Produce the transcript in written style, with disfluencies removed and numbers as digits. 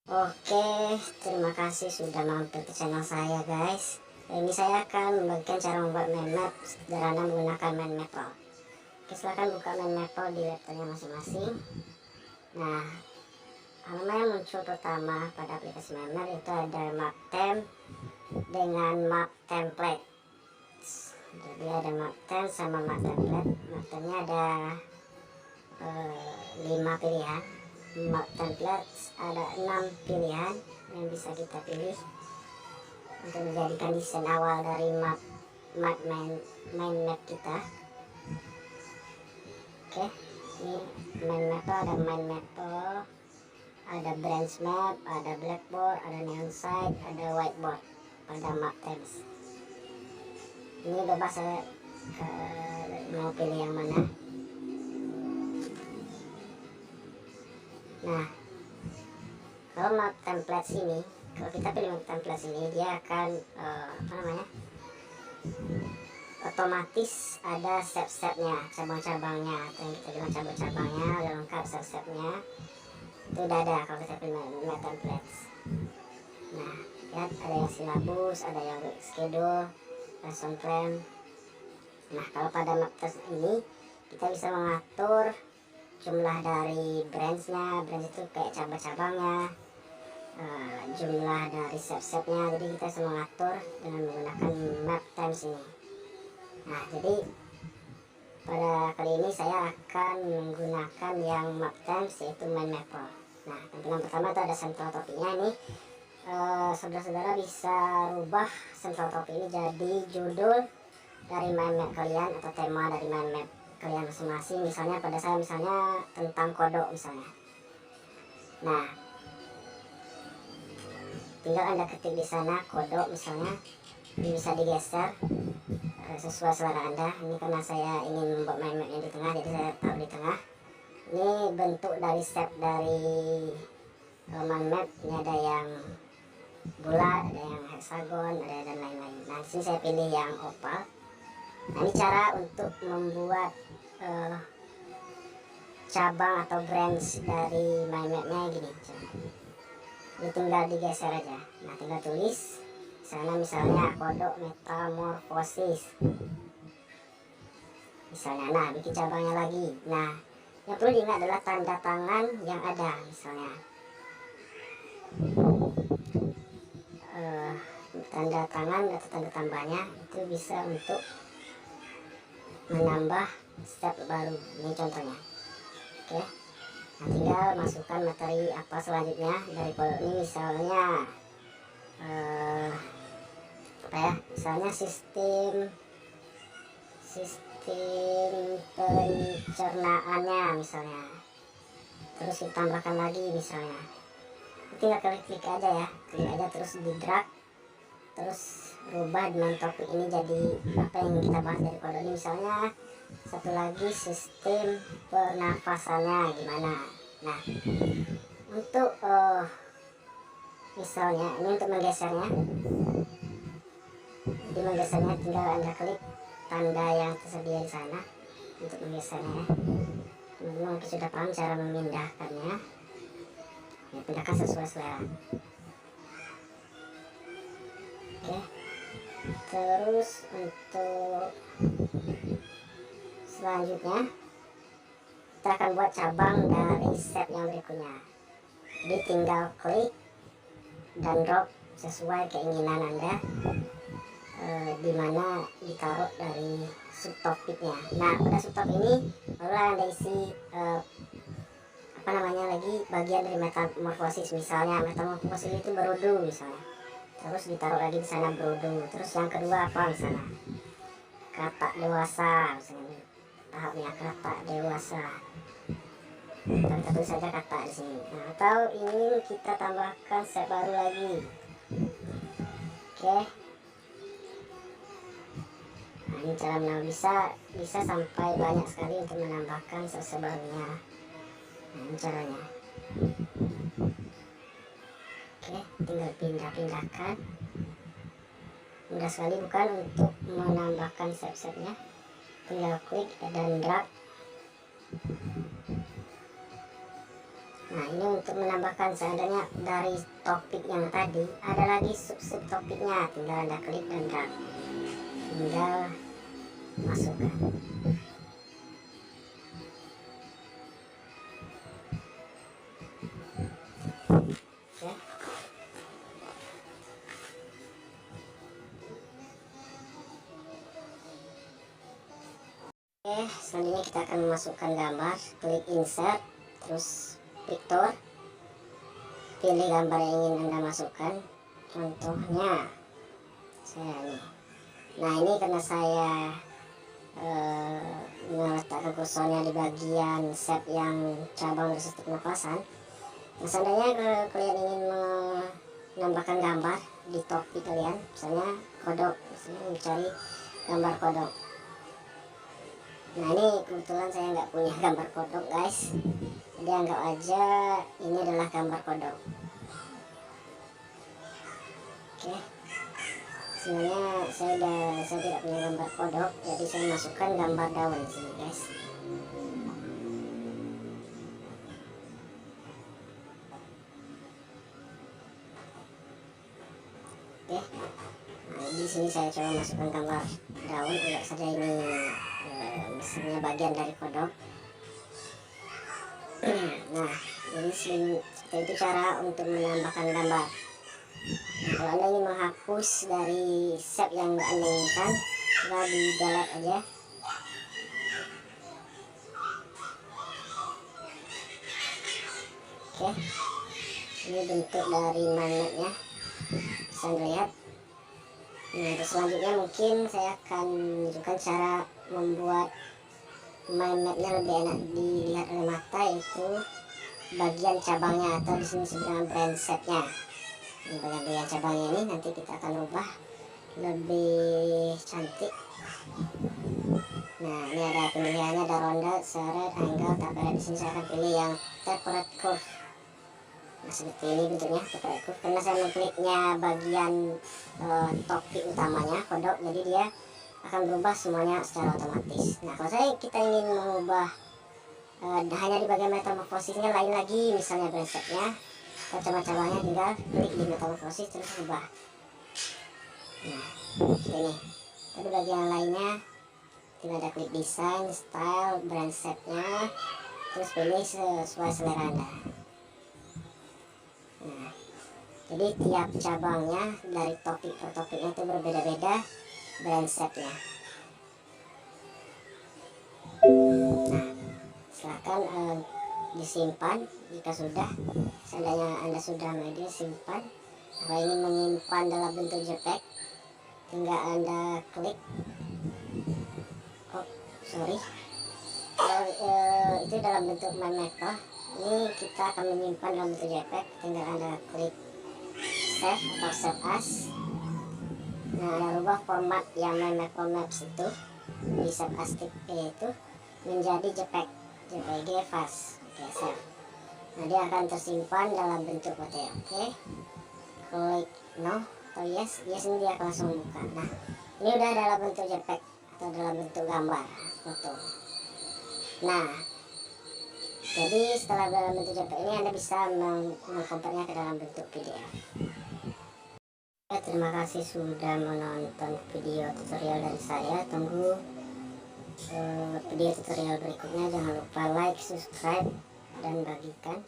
Oke, terima kasih sudah mampir ke channel saya guys. Ini saya akan membagikan cara membuat mind map sederhana menggunakan mind map. Oke, silahkan buka mind map di laptopnya masing-masing. Nah, halaman yang muncul pertama pada aplikasi mind map itu ada map temp dengan map template. Jadi ada map temp sama map template. Map tempnya ada 5 pilihan. Map template ada 6 pilihan yang bisa kita pilih untuk menjadikan desain awal dari mind map kita. Oke, ini mind map ada mind map, ada branch map, ada blackboard, ada neon site, ada whiteboard pada map temps. Ini bebas saya mau pilih yang mana. Nah, kalau map template ini, kalau kita pilih map template ini, dia akan otomatis ada step-stepnya, cabang-cabangnya, atau yang kita bilang cabang-cabangnya udah lengkap, step-stepnya itu udah ada kalau kita pilih map template. Nah, lihat ada yang silabus, ada yang schedule, lesson plan. Nah, kalau pada map template ini kita bisa mengatur jumlah dari branch-nya, branch itu kayak cabang-cabangnya, jumlah dari step-stepnya, jadi kita bisa mengatur dengan menggunakan map temps ini. Nah, jadi pada kali ini saya akan menggunakan yang map temps, yaitu mind map. Nah, tampilan pertama itu ada central topiknya ini. Saudara-saudara bisa rubah central topik ini jadi judul dari mind map kalian atau tema dari mind map kalian masing-masing. Misalnya pada saya tentang kodok misalnya. Nah, tinggal Anda ketik di sana kodok misalnya, ini bisa digeser sesuai selera Anda. Ini karena saya ingin membuat mind mapnya di tengah, jadi saya taruh di tengah. Ini bentuk dari step dari mind map. Ini ada yang bulat, ada yang hexagon, ada dan lain-lain. Nah, di sini saya pilih yang oval. Nah, ini cara untuk membuat cabang atau branch dari mind mapnya gini. Ini tinggal digeser aja. Nah, tinggal tulis sana misalnya kodok metamorfosis misalnya. Nah, bikin cabangnya lagi. Nah, yang perlu diingat adalah tanda tangan yang ada. Misalnya tanda tangan atau tanda tambahnya itu bisa untuk menambah step baru. Ini contohnya. Oke, nah tinggal masukkan materi apa selanjutnya dari kodok ini. Misalnya misalnya sistem pencernaannya misalnya, terus kita tambahkan lagi misalnya. Tinggal klik aja ya, klik aja terus di drag, terus rubah dengan topik ini jadi apa yang kita bahas dari kode ini. Misalnya satu lagi sistem pernafasannya gimana. Nah, untuk misalnya ini untuk menggesernya, jadi menggesernya tinggal Anda klik tanda yang tersedia di sana untuk menggesernya. Mungkin sudah paham cara memindahkannya. Ya, pindahkan sesuai selera. Oke, terus untuk selanjutnya kita akan buat cabang dari step yang berikutnya. Jadi tinggal klik dan drop sesuai keinginan Anda, dimana ditaruh dari subtopiknya. Nah, pada subtopik ini barulah Anda isi bagian dari metamorfosis. Misalnya metamorfosis itu berudu misalnya, terus ditaruh lagi di sana berudu. Terus yang kedua apa misalnya kata dewasa misalnya, tahapnya kata dewasa, kita tulis saja kata di sini. Nah, atau ingin kita tambahkan step baru lagi. Oke, nah ini cara bisa sampai banyak sekali untuk menambahkan step barunya. Nah, ini caranya. Oke, tinggal pindahkan. Mudah sekali bukan untuk menambahkan step-stepnya. Tinggal klik dan drag. Nah, ini untuk menambahkan seandainya dari topik yang tadi ada lagi subtopiknya, tinggal Anda klik dan drag, tinggal masukkan. Ya. Oke, selanjutnya kita akan memasukkan gambar, klik insert, terus picture, pilih gambar yang ingin Anda masukkan. Contohnya saya ini. Nah, ini karena saya meletakkan kursornya di bagian shape yang cabang dari sistem penapasan. Nah, seandainya kalian ingin menambahkan gambar di topik kalian, misalnya kodok, misalnya mencari gambar kodok. Nah, ini kebetulan saya nggak punya gambar kodok guys, jadi anggap aja ini adalah gambar kodok. Oke, sebenarnya saya tidak punya gambar kodok, jadi saya masukkan gambar daun di sini guys. Oke, nah, di sini saya coba masukkan gambar daun, anggap saja ini misalnya bagian dari kodok. Nah, jadi seperti itu cara untuk menambahkan gambar. Nah, kalau Anda ingin menghapus dari shape yang Anda inginkan, coba di delete aja. Oke, ini bentuk dari magnetnya, bisa Anda lihat. Nah, terus selanjutnya mungkin saya akan menunjukkan cara membuat magnetnya lebih enak dilihat oleh mata, yaitu bagian cabangnya atau di sini disebut brand setnya. Bagian cabangnya ini nanti kita akan ubah lebih cantik. Nah, ini ada pilihannya, ada ronde, seret, angle, tapered. Di sini saya akan pilih yang tapered curve. Nah, seperti ini bentuknya tapered curve, karena saya mengkliknya bagian topik utamanya kodok, jadi dia akan berubah semuanya secara otomatis. Nah, kalau kita ingin mengubah hanya di bagian metamorfosisnya lain lagi, misalnya brand setnya atau cabang-cabangnya, tinggal klik di metamorfosis terus ubah. Nah, seperti ini. Tapi bagian lainnya tinggal ada klik desain, style, brand setnya, terus pilih sesuai selera Anda. Nah, jadi tiap cabangnya dari topik per topiknya itu berbeda-beda brand setnya. Nah, silakan disimpan jika sudah. Seandainya Anda sudah media, simpan. Kalau ingin menyimpan dalam bentuk JPEG, tinggal Anda klik. Oh, sorry. Itu dalam bentuk membuat. Ini kita akan menyimpan dalam bentuk JPEG, tinggal Anda klik save atau save as. Nah, Anda rubah format yang maps itu di save as itu menjadi JPEG, JPG fast. Oke, save. Nah, dia akan tersimpan dalam bentuk foto. Oke, klik no atau yes, ini dia akan langsung buka. Nah, ini udah dalam bentuk JPEG atau dalam bentuk gambar foto. Nah, jadi setelah dalam bentuk JPEG ini Anda bisa mengkonvertnya ke dalam bentuk PDF. Oke, terima kasih sudah menonton video tutorial dari saya. Tunggu video tutorial berikutnya. Jangan lupa like, subscribe, dan bagikan.